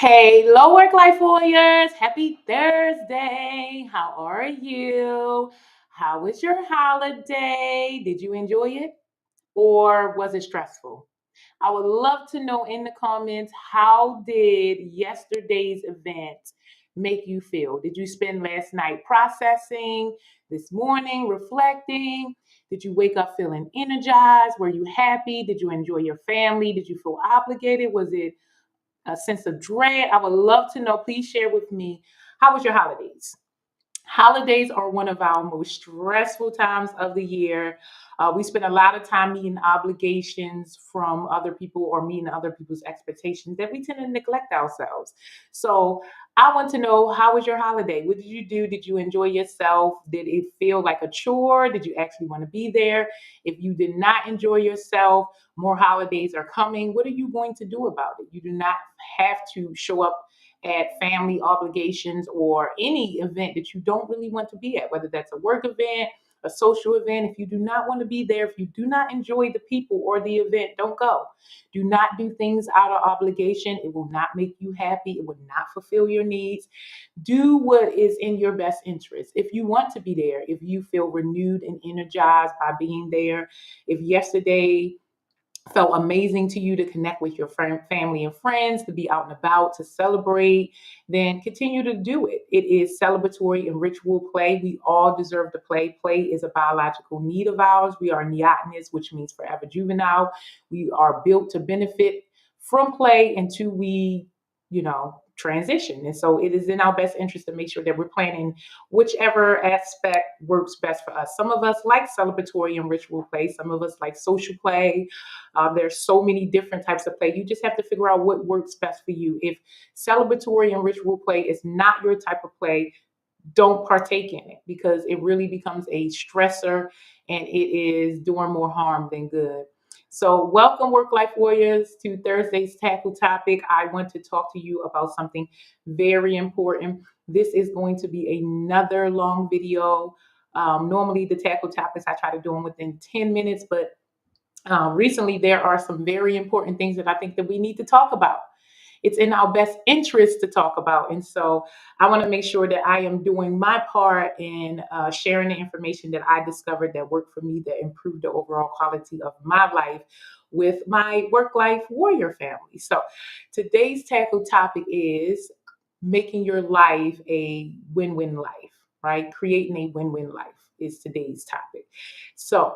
Hello, work life warriors. Happy Thursday. How are you? How was your holiday? Did you enjoy it or was it stressful? I would love to know in the comments, how did yesterday's event make you feel? Did you spend last night processing, this morning reflecting? Did you wake up feeling energized? Were you happy? Did you enjoy your family? Did you feel obligated? Was it a sense of dread? I would love to know. Please share with me, how was your holidays? Holidays are one of our most stressful times of the year. We spend a lot of time meeting obligations from other people or meeting other people's expectations that we tend to neglect ourselves. So I want to know, how was your holiday? What did you do? Did you enjoy yourself? Did it feel like a chore? Did you actually want to be there? If you did not enjoy yourself, more holidays are coming. What are you going to do about it? You do not have to show up at family obligations or any event that you don't really want to be at, whether that's a work event, a social event. If you do not want to be there, if you do not enjoy the people or the event, don't go. Do not do things out of obligation. It will not make you happy. It will not fulfill your needs. Do what is in your best interest. If you want to be there, if you feel renewed and energized by being there, if yesterday felt amazing to you to connect with your family and friends, to be out and about, to celebrate, then continue to do it. It is celebratory and ritual play. We all deserve to play. Play is a biological need of ours. We are neotenous, which means forever juvenile. We are built to benefit from play until we, transition. And so it is in our best interest to make sure that we're planning whichever aspect works best for us. Some of us like celebratory and ritual play. Some of us like social play. There's so many different types of play. You just have to figure out what works best for you. If celebratory and ritual play is not your type of play, don't partake in it, because it really becomes a stressor and it is doing more harm than good. So, welcome, work life warriors, to Thursday's tackle topic. I want to talk to you about something very important. This is going to be another long video. Normally, the tackle topics, I try to do them within 10 minutes, but recently there are some very important things that I think that we need to talk about. It's in our best interest to talk about. And so I want to make sure that I am doing my part in sharing the information that I discovered that worked for me, that improved the overall quality of my life with my work life warrior family. So today's tackle topic is making your life a win win life, right? Creating a win win life is today's topic. So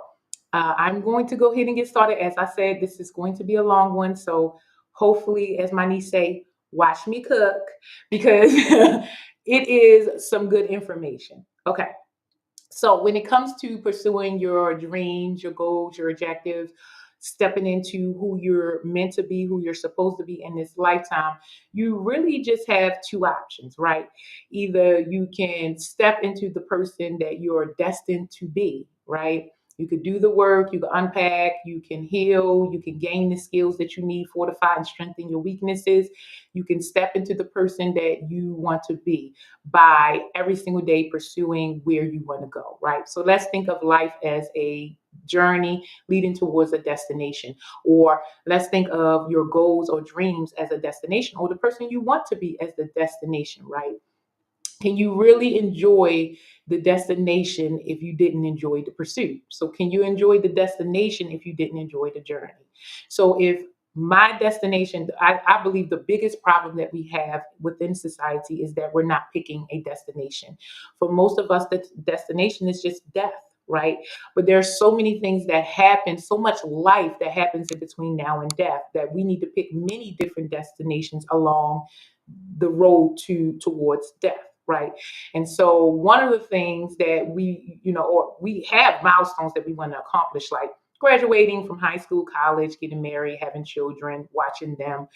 I'm going to go ahead and get started. As I said, this is going to be a long one. So hopefully, as my niece say, watch me cook, because it is some good information. Okay. So when it comes to pursuing your dreams, your goals, your objectives, stepping into who you're meant to be, who you're supposed to be in this lifetime, you really just have two options, right? Either you can step into the person that you're destined to be, right? You could do the work, you can unpack, you can heal, you can gain the skills that you need, fortify and strengthen your weaknesses. You can step into the person that you want to be by every single day pursuing where you want to go, right? So let's think of life as a journey leading towards a destination, or let's think of your goals or dreams as a destination, or the person you want to be as the destination, right? Can you really enjoy the destination if you didn't enjoy the pursuit? So, can you enjoy the destination if you didn't enjoy the journey? So, if my destination, I believe the biggest problem that we have within society is that we're not picking a destination. For most of us, the destination is just death, right? But there's so many things that happen, so much life that happens in between now and death, that we need to pick many different destinations along the road towards death, right? And so one of the things that we, or we have milestones that we want to accomplish, like graduating from high school, college, getting married, having children, watching them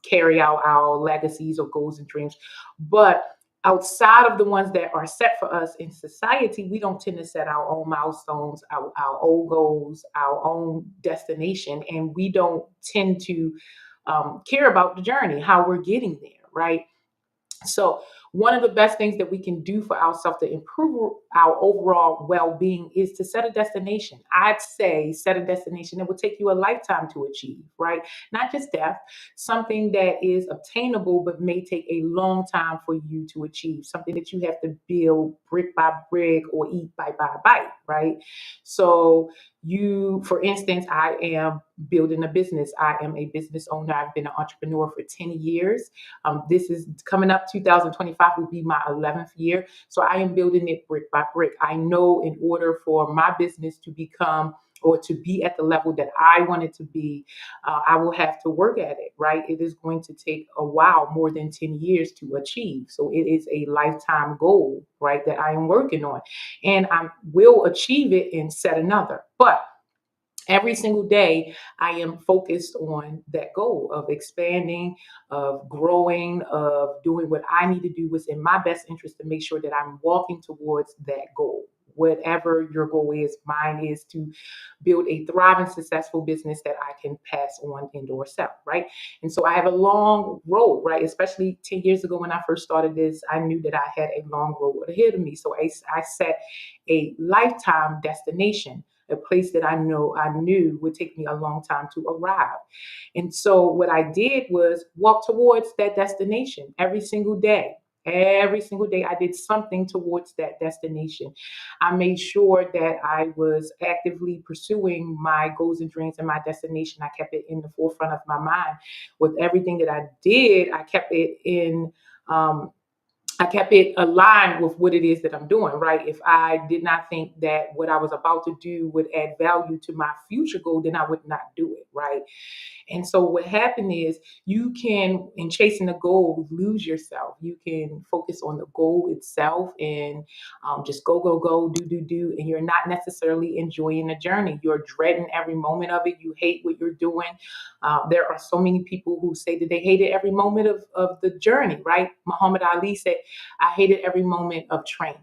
carry out our legacies or goals and dreams. But outside of the ones that are set for us in society, we don't tend to set our own milestones, our own goals, our own destination, and we don't tend to care about the journey, how we're getting there, right? So one of the best things that we can do for ourselves to improve our overall well-being is to set a destination. I'd say set a destination that will take you a lifetime to achieve, right? Not just death, something that is obtainable but may take a long time for you to achieve, something that you have to build brick by brick or eat bite by bite, right? So for instance, I am building a business. I am a business owner. I've been an entrepreneur for 10 years. This is coming up 2025 will be my 11th year. So I am building it brick by brick. I know in order for my business to become or to be at the level that I want it to be, I will have to work at it, right? It is going to take a while, more than 10 years to achieve. So it is a lifetime goal, right, that I am working on. And I will achieve it and set another. But every single day, I am focused on that goal of expanding, of growing, of doing what I need to do what's in my best interest to make sure that I'm walking towards that goal. Whatever your goal is, mine is to build a thriving, successful business that I can pass on and or sell, right? And so I have a long road, right? Especially 10 years ago when I first started this, I knew that I had a long road ahead of me. So I set a lifetime destination, a place that I knew would take me a long time to arrive. And so what I did was walk towards that destination every single day. Every single day, I did something towards that destination. I made sure that I was actively pursuing my goals and dreams and my destination. I kept it in the forefront of my mind. With everything that I did, um, I kept it aligned with what it is that I'm doing, right? If I did not think that what I was about to do would add value to my future goal, then I would not do it, right? And so what happened is you can, in chasing the goal, lose yourself. You can focus on the goal itself and just go, go, go, do, and you're not necessarily enjoying the journey. You're dreading every moment of it. You hate what you're doing. There are so many people who say that they hated every moment of the journey, right? Muhammad Ali said, I hated every moment of training,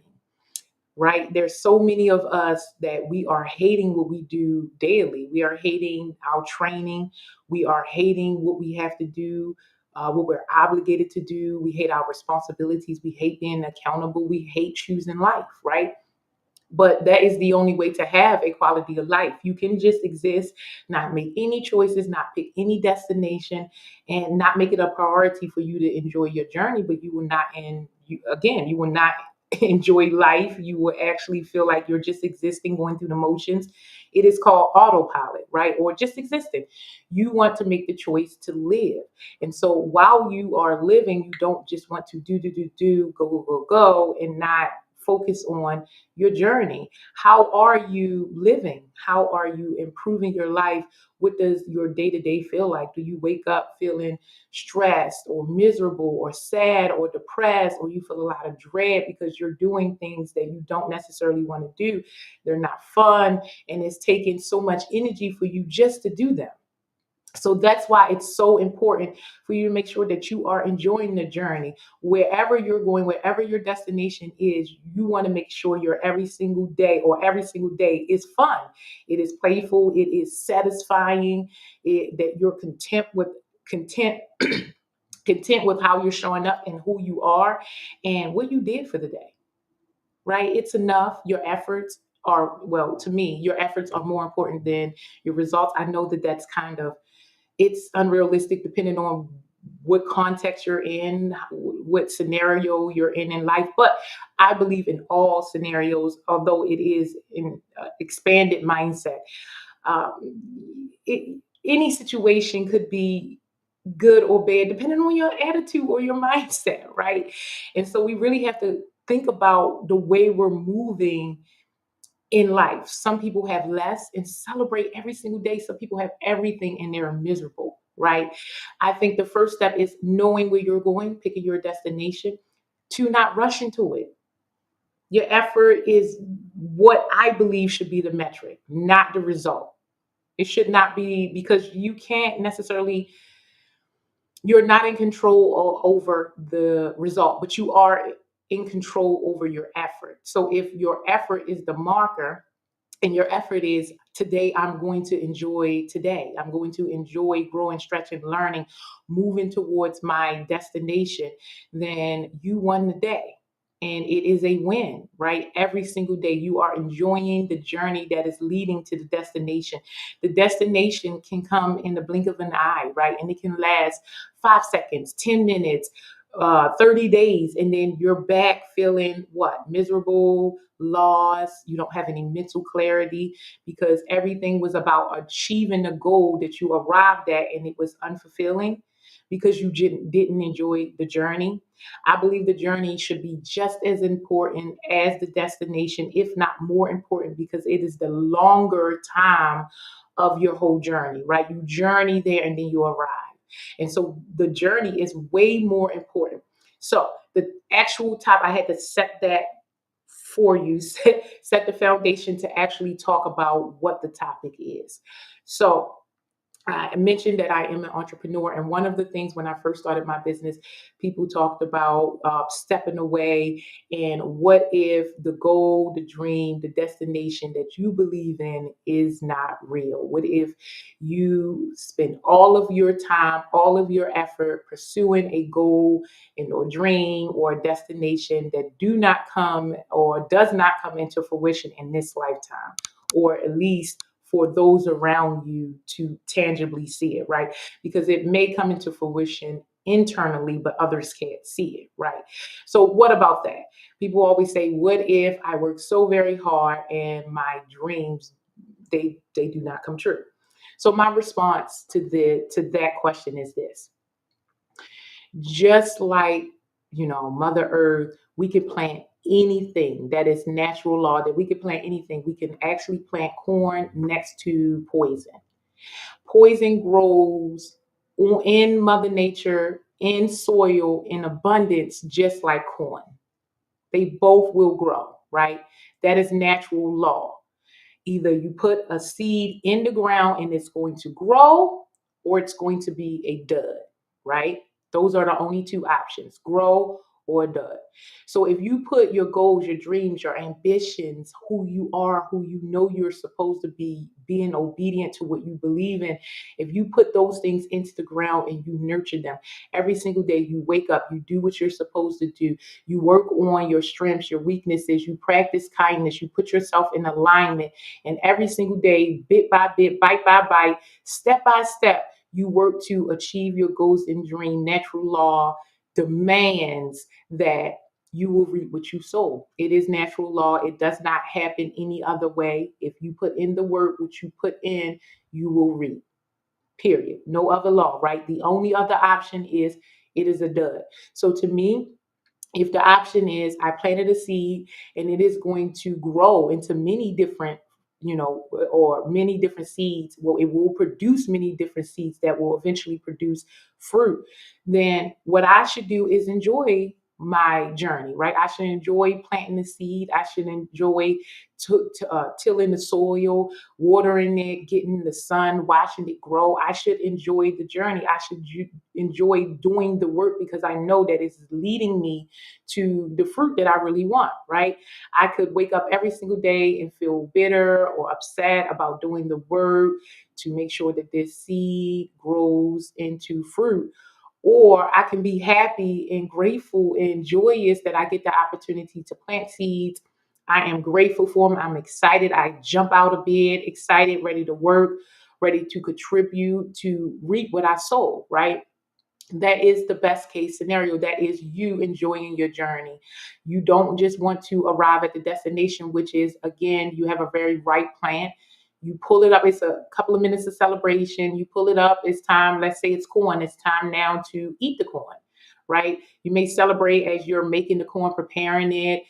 right? There's so many of us that we are hating what we do daily. We are hating our training. We are hating what we have to do, what we're obligated to do. We hate our responsibilities. We hate being accountable. We hate choosing life, right? But that is the only way to have a quality of life. You can just exist, not make any choices, not pick any destination, and not make it a priority for you to enjoy your journey. But you will not, and you will not enjoy life. You will actually feel like you're just existing, going through the motions. It is called autopilot, right? Or just existing. You want to make the choice to live. And so while you are living, you don't just want to do, go, go, go, go, and not focus on your journey. How are you living? How are you improving your life? What does your day to day feel like? Do you wake up feeling stressed or miserable or sad or depressed, or you feel a lot of dread because you're doing things that you don't necessarily want to do? They're not fun, and it's taking so much energy for you just to do them. So that's why it's so important for you to make sure that you are enjoying the journey. Wherever you're going, wherever your destination is, you want to make sure your every single day is fun. It is playful, it is satisfying, that you're content content with how you're showing up and who you are and what you did for the day. Right? It's enough. Your efforts are, well, to me, your efforts are more important than your results. I know that that's kind of, it's unrealistic depending on what context you're in, what scenario you're in life. But I believe in all scenarios, although it is an expanded mindset. Any situation could be good or bad depending on your attitude or your mindset, right? And so we really have to think about the way we're moving in life. Some people have less and celebrate every single day. Some people have everything and they're miserable, right? I think the first step is knowing where you're going, picking your destination, to not rush into it. Your effort is what I believe should be the metric, not the result. It should not be, because you can't necessarily, you're not in control over the result, but you are in control over your effort. So if your effort is the marker, and your effort is Today, I'm going to enjoy today. I'm going to enjoy growing, stretching, learning, moving towards my destination. Then you won the day. And it is a win, right? Every single day, you are enjoying the journey that is leading to the destination. The destination can come in the blink of an eye, right? And it can last 5 seconds, 10 minutes, 30 days, and then you're back feeling what? Miserable, lost. You don't have any mental clarity because everything was about achieving the goal that you arrived at, and it was unfulfilling because you didn't enjoy the journey. I believe the journey should be just as important as the destination, if not more important, because it is the longer time of your whole journey, right? You journey there and then you arrive. And so the journey is way more important. So the actual top, I had to set that for you, set the foundation to actually talk about what the topic is. So I mentioned that I am an entrepreneur, and one of the things when I first started my business, people talked about stepping away, and what if the goal, the dream, the destination that you believe in is not real? What if you spend all of your time, all of your effort pursuing a goal and or dream or a destination that do not come or does not come into fruition in this lifetime, or at least for those around you to tangibly see it, right? Because it may come into fruition internally, but others can't see it, right? So, what about that? People always say, "What if I work so very hard and my dreams they do not come true?" So, my response to that question is this: just like, Mother Earth, we can plant anything. That is natural law, that we can plant anything. We can actually plant corn next to poison. Poison grows in Mother Nature, in soil, in abundance, just like corn. They both will grow, right? That is natural law. Either you put a seed in the ground and it's going to grow, or it's going to be a dud, right? Those are the only two options: grow or dud. So if you put your goals, your dreams, your ambitions, who you are, who you know you're supposed to be, being obedient to what you believe in, if you put those things into the ground and you nurture them every single day, you wake up, you do what you're supposed to do, you work on your strengths, your weaknesses, you practice kindness, you put yourself in alignment, and every single day, bit by bit, bite by bite, step by step, you work to achieve your goals and dream. Natural law demands that you will reap what you sow. It is natural law. It does not happen any other way. If you put in the work, which you put in, you will reap. Period. No other law, right? The only other option is it is a dud. So to me, if the option is I planted a seed and it is going to grow into many different, or many different seeds, well, it will produce many different seeds that will eventually produce fruit, then what I should do is enjoy my journey, right? I should enjoy planting the seed. I should enjoy tilling the soil, watering it, getting the sun, watching it grow. I should enjoy the journey. I should enjoy doing the work because I know that it's leading me to the fruit that I really want, right? I could wake up every single day and feel bitter or upset about doing the work to make sure that this seed grows into fruit. Or I can be happy and grateful and joyous that I get the opportunity to plant seeds. I am grateful for them. I'm excited. I jump out of bed, excited, ready to work, ready to contribute, to reap what I sow, right? That is the best case scenario. That is you enjoying your journey. You don't just want to arrive at the destination, which is, again, you have a very ripe plant. You pull it up. It's a couple of minutes of celebration. You pull it up. It's time. Let's say it's corn. It's time now to eat the corn, right? You may celebrate as you're making the corn, preparing it.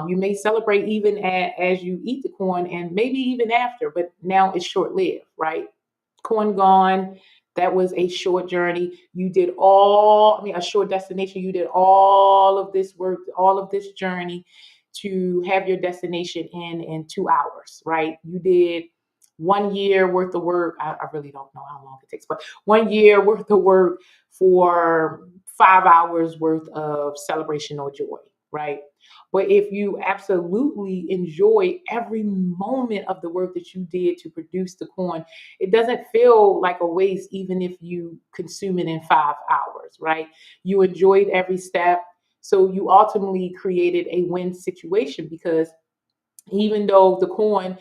You may celebrate even as you eat the corn, and maybe even after, but now it's short lived, right? Corn gone. That was a short journey. You did a short destination. You did all of this work, all of this journey to have your destination in 2 hours, right? You did 1 year worth of work. I really don't know how long it takes, but 1 year worth of work for 5 hours worth of celebration or joy, right? But if you absolutely enjoy every moment of the work that you did to produce the coin, it doesn't feel like a waste, even if you consume it in 5 hours, right? You enjoyed every step. So you ultimately created a win situation because even though the coin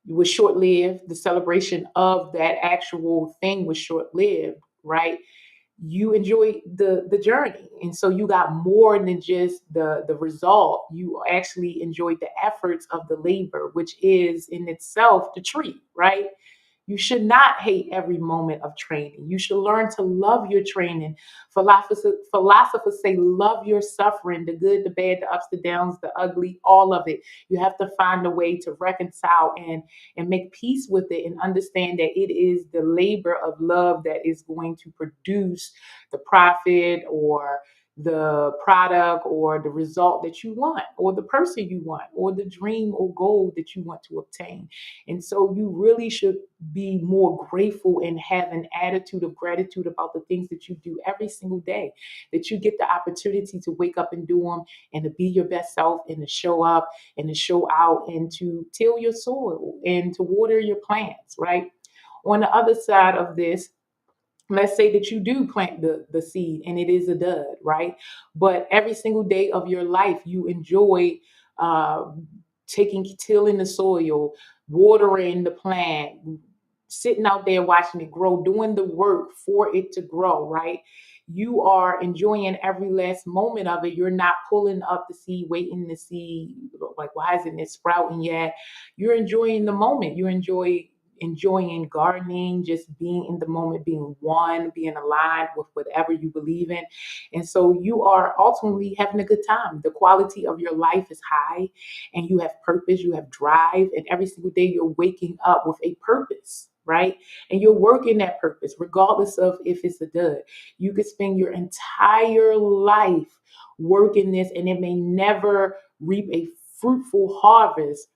was short lived, the celebration of that actual thing was short lived, right? You enjoy the journey, and so you got more than just the result. You actually enjoyed the efforts of the labor, which is in itself the tree, right? You should not hate every moment of training. You should learn to love your training. Philosophers say, love your suffering, the good, the bad, the ups, the downs, the ugly, all of it. You have to find a way to reconcile and make peace with it and understand that it is the labor of love that is going to produce the profit or the product or the result that you want or the person you want or the dream or goal that you want to obtain. And so you really should be more grateful and have an attitude of gratitude about the things that you do every single day, that you get the opportunity to wake up and do them and to be your best self and to show up and to show out and to till your soil and to water your plants, right? On the other side of this, let's say that you do plant the seed and it is a dud, right? But every single day of your life, you enjoy uh, tilling the soil, watering the plant, sitting out there watching it grow, doing the work for it to grow, right? You are enjoying every last moment of it. You're not pulling up the seed, waiting to see, like, why isn't it sprouting yet? You're enjoying the moment. You enjoying gardening, just being in the moment, being one, being aligned with whatever you believe in. And so you are ultimately having a good time. The quality of your life is high and you have purpose, you have drive, and every single day you're waking up with a purpose. Right. And you're working that purpose, regardless of if it's a dud. You could spend your entire life working this and it may never reap a fruitful harvest,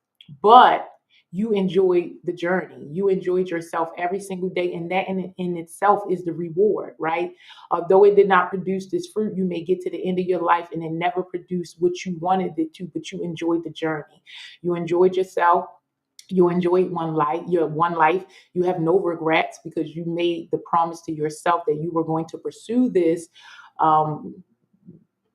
but you enjoyed the journey. You enjoyed yourself every single day. And that in itself is the reward, right? Although it did not produce this fruit, you may get to the end of your life and it never produced what you wanted it to, but you enjoyed the journey. You enjoyed yourself. You enjoyed one life. You have no regrets because you made the promise to yourself that you were going to pursue this um,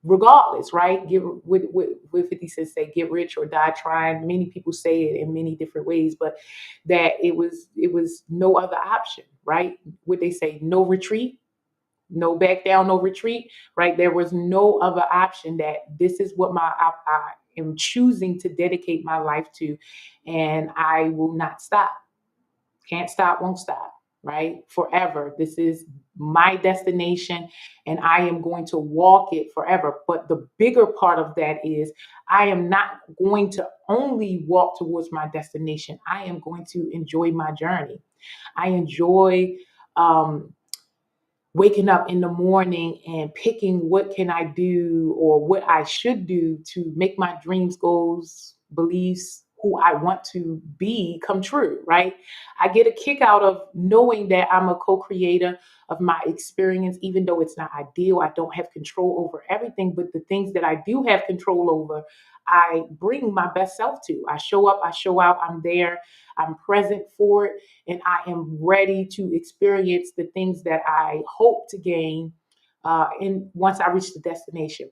regardless, right? Get with 50 Cent say, get rich or die trying. Many people say it in many different ways, but that it was no other option, right? What they say, no retreat, no back down, no retreat, right? There was no other option. That this is what I am choosing to dedicate my life to, and I will not stop. Can't stop, won't stop, right? Forever. This is my destination and I am going to walk it forever. But the bigger part of that is I am not going to only walk towards my destination. I am going to enjoy my journey. I enjoy um, waking up in the morning and picking what can I do or what I should do to make my dreams, goals, beliefs, who I want to be come true, right? I get a kick out of knowing that I'm a co-creator of my experience, even though it's not ideal. I don't have control over everything, but the things that I do have control over, I bring my best self to. I show up, I show out, I'm there, I'm present for it, and I am ready to experience the things that I hope to gain in once I reach the destination.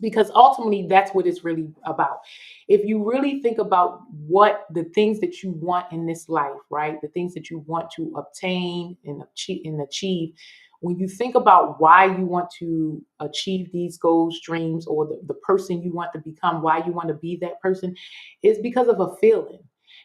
Because ultimately, that's what it's really about. If you really think about what the things that you want in this life, right? The things that you want to obtain and achieve, when you think about why you want to achieve these goals, dreams, or the person you want to become, why you want to be that person, is because of a feeling.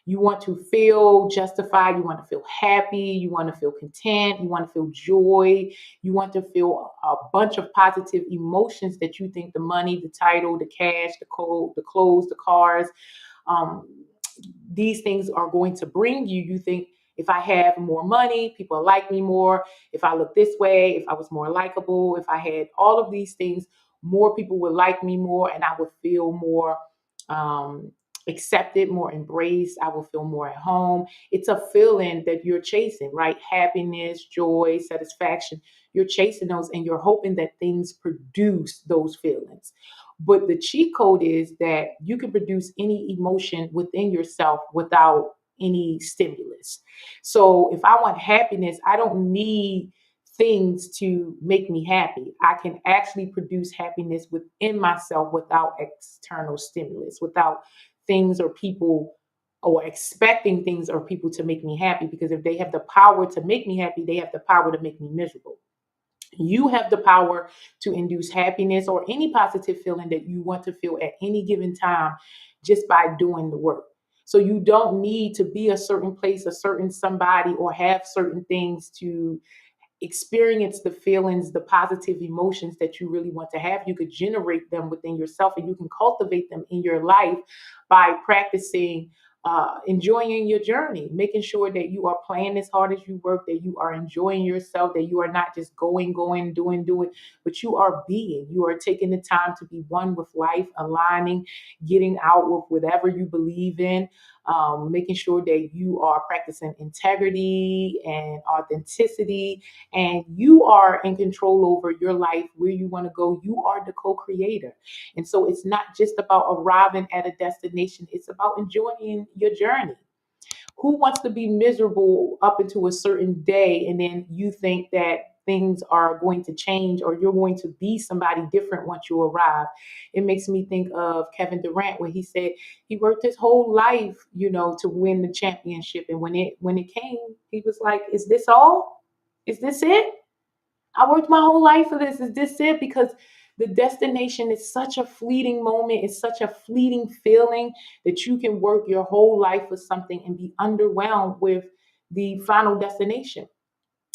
You want to feel justified, you want to feel happy, you want to feel content, you want to feel joy, you want to feel a bunch of positive emotions that you think the money, the title, the cash, the clothes, the cars, um, these things are going to bring you. You think, if I have more money, people like me more. If I look this way, if I was more likable, if I had all of these things, more people would like me more and I would feel more um, accepted, more embraced. I will feel more at home. It's a feeling that you're chasing, right? Happiness, joy, satisfaction. You're chasing those and you're hoping that things produce those feelings. But the cheat code is that you can produce any emotion within yourself without any stimulus. So if I want happiness, I don't need things to make me happy. I can actually produce happiness within myself without external stimulus, without things or people or expecting things or people to make me happy. Because if they have the power to make me happy, they have the power to make me miserable. You have the power to induce happiness or any positive feeling that you want to feel at any given time just by doing the work. So you don't need to be a certain place, a certain somebody, or have certain things to experience the feelings, the positive emotions that you really want to have. You could generate them within yourself and you can cultivate them in your life by practicing enjoying your journey, making sure that you are playing as hard as you work, that you are enjoying yourself, that you are not just going, doing, but you are being. You are taking the time to be one with life, aligning, getting out with whatever you believe in, making sure that you are practicing integrity and authenticity, and you are in control over your life, where you want to go. You are the co-creator. And so it's not just about arriving at a destination, it's about enjoying your journey. Who wants to be miserable up into a certain day and then you think that things are going to change or you're going to be somebody different once you arrive? It makes me think of Kevin Durant, where he said he worked his whole life, to win the championship, and when it came, he was like, is this all? Is this it? I worked my whole life for this. Is this it? Because the destination is such a fleeting moment. It's such a fleeting feeling that you can work your whole life for something and be underwhelmed with the final destination.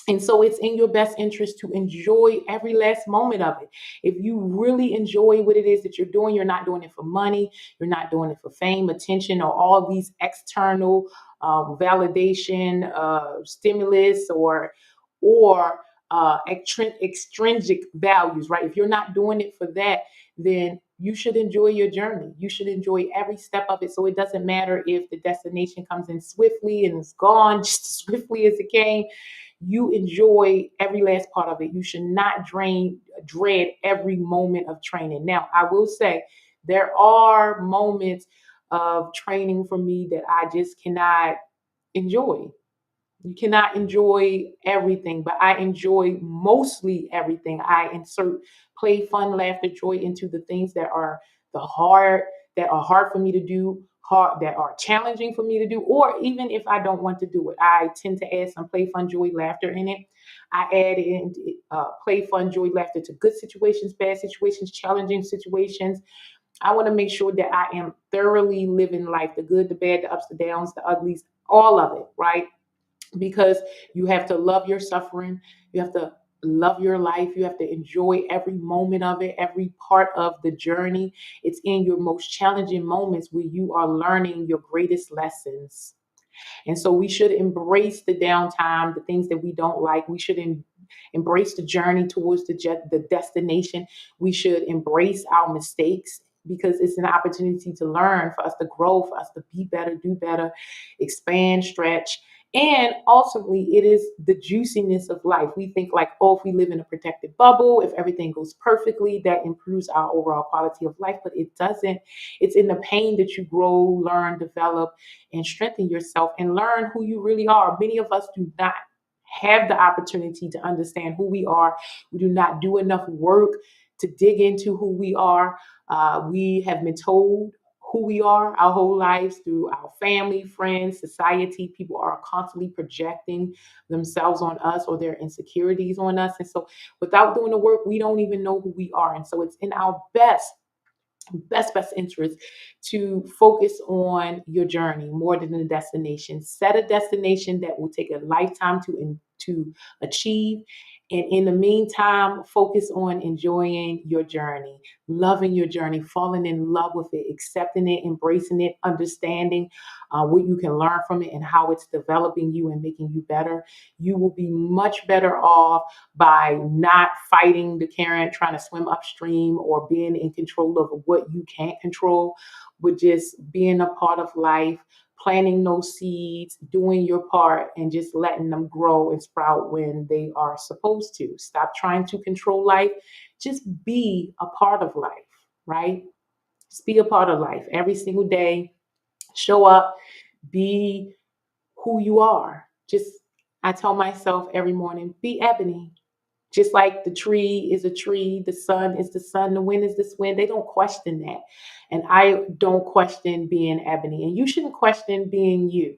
And so it's in your best interest to enjoy every last moment of it. If you really enjoy what it is that you're doing, you're not doing it for money, you're not doing it for fame, attention, or all these external validation, stimulus, or extrinsic values, right? If you're not doing it for that, then you should enjoy your journey. You should enjoy every step of it. So it doesn't matter if the destination comes in swiftly and it's gone just as swiftly as it came. You enjoy every last part of it. You should not dread every moment of training. Now, I will say there are moments of training for me that I just cannot enjoy. You cannot enjoy everything, but I enjoy mostly everything. I insert play, fun, laughter, joy into the things the hard that are hard for me to do, hard that are challenging for me to do, or even if I don't want to do it, I tend to add some play, fun, joy, laughter in it. I add in play, fun, joy, laughter to good situations, bad situations, challenging situations. I want to make sure that I am thoroughly living life, the good, the bad, the ups, the downs, the uglies, all of it, right? Because you have to love your suffering. You have to love your life. You have to enjoy every moment of it, every part of the journey. It's in your most challenging moments where you are learning your greatest lessons. And so we should embrace the downtime, the things that we don't like. We should embrace the journey towards the destination. We should embrace our mistakes because it's an opportunity to learn, for us to grow, for us to be better, do better, expand, stretch. And ultimately, it is the juiciness of life. We think like, oh, if we live in a protected bubble, if everything goes perfectly, that improves our overall quality of life. But it doesn't. It's in the pain that you grow, learn, develop, and strengthen yourself and learn who you really are. Many of us do not have the opportunity to understand who we are. We do not do enough work to dig into who we are. We have been told who we are our whole lives through our family, friends, society. People are constantly projecting themselves on us or their insecurities on us. And so without doing the work, we don't even know who we are. And so it's in our best interest to focus on your journey more than the destination. Set a destination that will take a lifetime to achieve. And in the meantime, focus on enjoying your journey, loving your journey, falling in love with it, accepting it, embracing it, understanding what you can learn from it and how it's developing you and making you better. You will be much better off by not fighting the current, trying to swim upstream, or being in control of what you can't control, but just being a part of life, planting those seeds, doing your part, and just letting them grow and sprout when they are supposed to. Stop trying to control life. Just be a part of life. right? Just be a part of life every single day. Show up, be who you are. Just, I tell myself every morning, be ebony. Just like the tree is a tree, the sun is the sun, the wind is this wind. They don't question that. And I don't question being ebony. And you shouldn't question being you.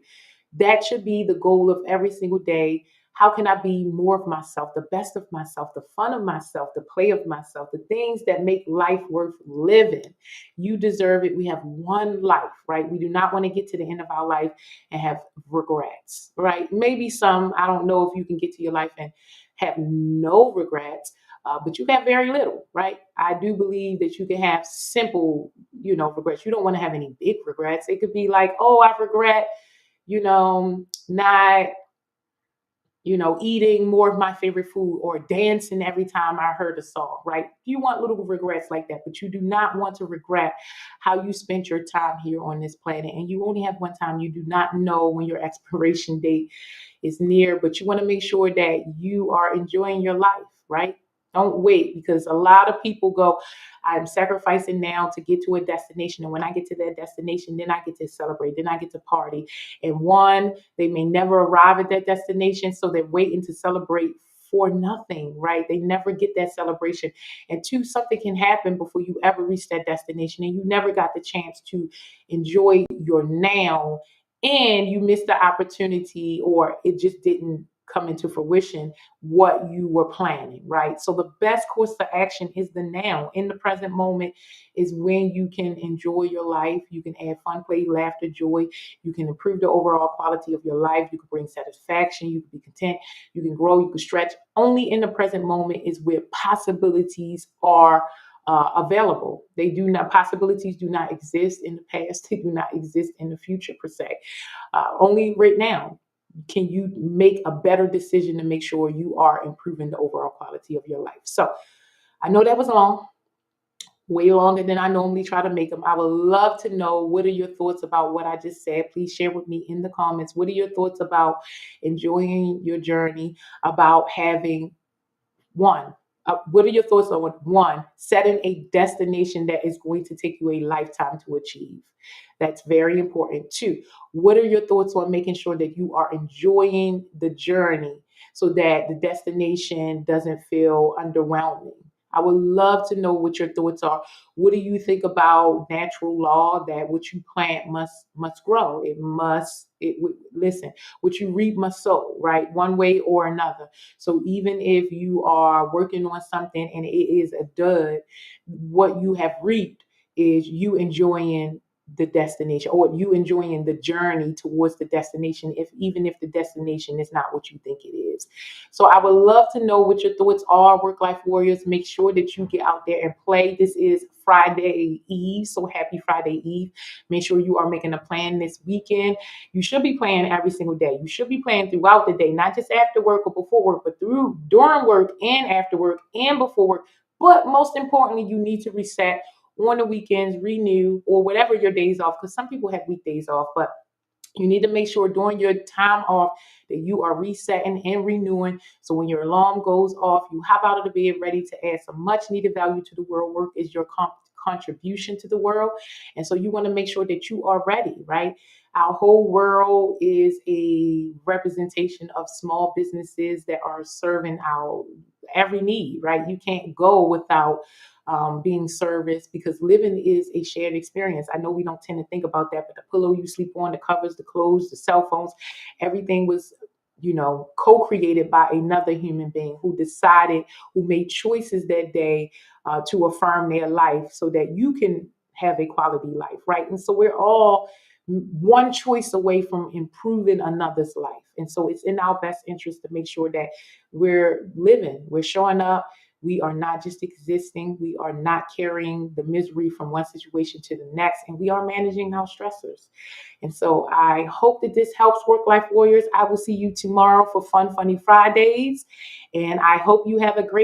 That should be the goal of every single day. How can I be more of myself, the best of myself, the fun of myself, the play of myself, the things that make life worth living? You deserve it. We have one life, right? We do not want to get to the end of our life and have regrets, right? Maybe some, I don't know if you can get to your life and have no regrets, but you have very little, right? I do believe that you can have simple, regrets. You don't want to have any big regrets. It could be like, oh, I regret not, eating more of my favorite food or dancing every time I heard a song, right? You want little regrets like that, but you do not want to regret how you spent your time here on this planet. And you only have one time. You do not know when your expiration date is near, but you want to make sure that you are enjoying your life, right? Don't wait, because a lot of people go, I'm sacrificing now to get to a destination. And when I get to that destination, then I get to celebrate, then I get to party. And one, they may never arrive at that destination, so they're waiting to celebrate for nothing, right? They never get that celebration. And two, something can happen before you ever reach that destination, and you never got the chance to enjoy your now, and you missed the opportunity, or it just didn't come into fruition what you were planning, right? So the best course of action is the now. In the present moment is when you can enjoy your life. You can add fun, play, laughter, joy. You can improve the overall quality of your life. You can bring satisfaction. You can be content. You can grow. You can stretch. Only in the present moment is where possibilities are available. They do not, possibilities do not exist in the past. They do not exist in the future per se. Only right now can you make a better decision to make sure you are improving the overall quality of your life. So I know that was long, way longer than I normally try to make them. I would love to know, what are your thoughts about what I just said? Please share with me in the comments. What are your thoughts about enjoying your journey, about having one, what are your thoughts on one, setting a destination that is going to take you a lifetime to achieve? That's very important. Two, what are your thoughts on making sure that you are enjoying the journey so that the destination doesn't feel underwhelming? I would love to know what your thoughts are. What do you think about natural law that what you plant must grow? Listen, what you reap must sow, right? One way or another. So even if you are working on something and it is a dud, what you have reaped is you enjoying the destination, or you enjoying the journey towards the destination, if even if the destination is not what you think it is. So I would love to know what your thoughts are, work life warriors. Make sure that you get out there and play. This is Friday Eve, so happy Friday Eve. Make sure you are making a plan this weekend. You should be playing every single day. You should be playing throughout the day, not just after work or before work, but during work and after work and before work. But most importantly, you need to reset on the weekends, renew, or whatever your days off, because some people have weekdays off, but you need to make sure during your time off that you are resetting and renewing. So when your alarm goes off, you hop out of the bed ready to add some much needed value to the world. Work is your contribution to the world. And so you want to make sure that you are ready, right? Our whole world is a representation of small businesses that are serving our every need, right? You can't go without being serviced, because living is a shared experience. I know we don't tend to think about that, but the pillow you sleep on, the covers, the clothes, the cell phones, everything was, co-created by another human being who decided, who made choices that day to affirm their life so that you can have a quality life, right? And so we're all one choice away from improving another's life. And so it's in our best interest to make sure that we're living, we're showing up. We are not just existing. We are not carrying the misery from one situation to the next, and we are managing our stressors. And so I hope that this helps, work life warriors. I will see you tomorrow for Fun Funny Fridays, and I hope you have a great